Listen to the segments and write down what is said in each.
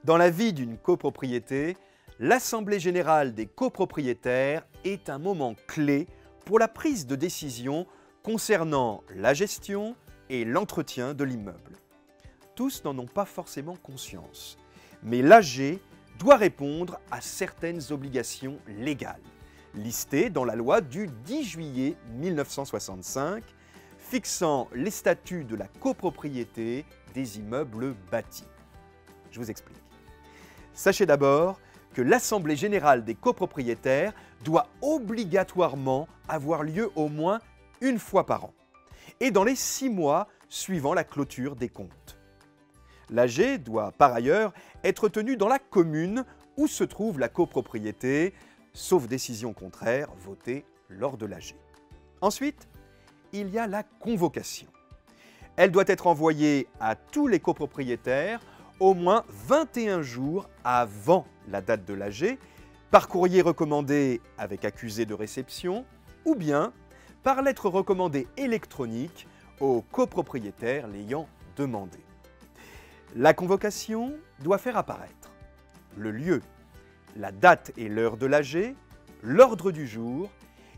Dans la vie d'une copropriété, l'Assemblée générale des copropriétaires est un moment clé pour la prise de décision concernant la gestion et l'entretien de l'immeuble. Tous n'en ont pas forcément conscience, mais l'AG doit répondre à certaines obligations légales, listées dans la loi du 10 juillet 1965, fixant les statuts de la copropriété des immeubles bâtis. Je vous explique. Sachez d'abord que l'Assemblée générale des copropriétaires doit obligatoirement avoir lieu au moins une fois par an, et dans les 6 mois suivant la clôture des comptes. L'AG doit par ailleurs être tenue dans la commune où se trouve la copropriété, sauf décision contraire votée lors de l'AG. Ensuite, il y a la convocation. Elle doit être envoyée à tous les copropriétaires au moins 21 jours avant la date de l'AG, par courrier recommandé avec accusé de réception ou bien par lettre recommandée électronique aux copropriétaires l'ayant demandé. La convocation doit faire apparaître le lieu, la date et l'heure de l'AG, l'ordre du jour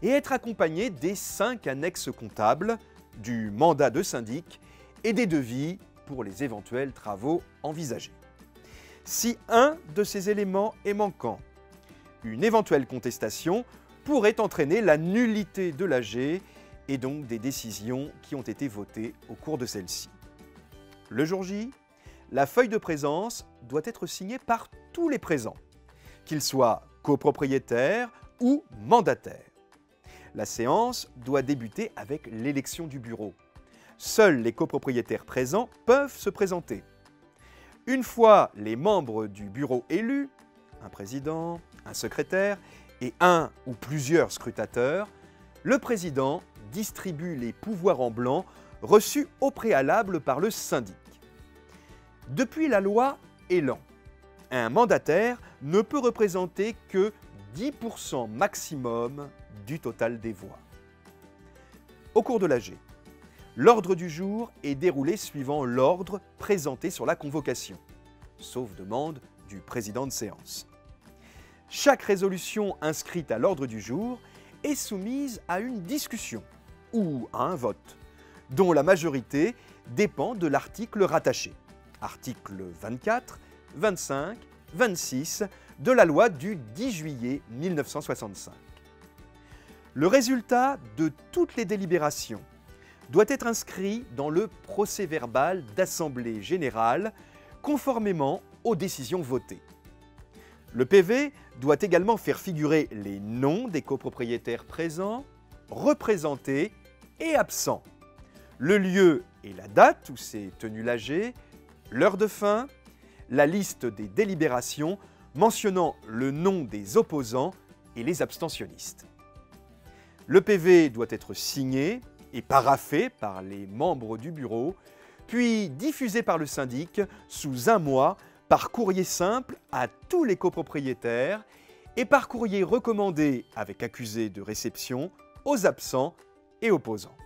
et être accompagnée des 5 annexes comptables, du mandat de syndic et des devis pour les éventuels travaux envisagés. Si un de ces éléments est manquant, une éventuelle contestation pourrait entraîner la nullité de l'AG et donc des décisions qui ont été votées au cours de celle-ci. Le jour J, la feuille de présence doit être signée par tous les présents, qu'ils soient copropriétaires ou mandataires. La séance doit débuter avec l'élection du bureau. Seuls les copropriétaires présents peuvent se présenter. Une fois les membres du bureau élus, un président, un secrétaire et un ou plusieurs scrutateurs, le président distribue les pouvoirs en blanc reçus au préalable par le syndic. Depuis la loi Elan, un mandataire ne peut représenter que 10% maximum du total des voix. Au cours de l'AG, l'ordre du jour est déroulé suivant l'ordre présenté sur la convocation, sauf demande du président de séance. Chaque résolution inscrite à l'ordre du jour est soumise à une discussion ou à un vote, dont la majorité dépend de l'article rattaché, articles 24, 25, 26 de la loi du 10 juillet 1965. Le résultat de toutes les délibérations doit être inscrit dans le procès-verbal d'Assemblée générale, conformément aux décisions votées. Le PV doit également faire figurer les noms des copropriétaires présents, représentés et absents, le lieu et la date où s'est tenu l'AG, l'heure de fin, la liste des délibérations mentionnant le nom des opposants et les abstentionnistes. Le PV doit être signé et paraphé par les membres du bureau, puis diffusé par le syndic sous 1 mois par courrier simple à tous les copropriétaires et par courrier recommandé avec accusé de réception aux absents et opposants.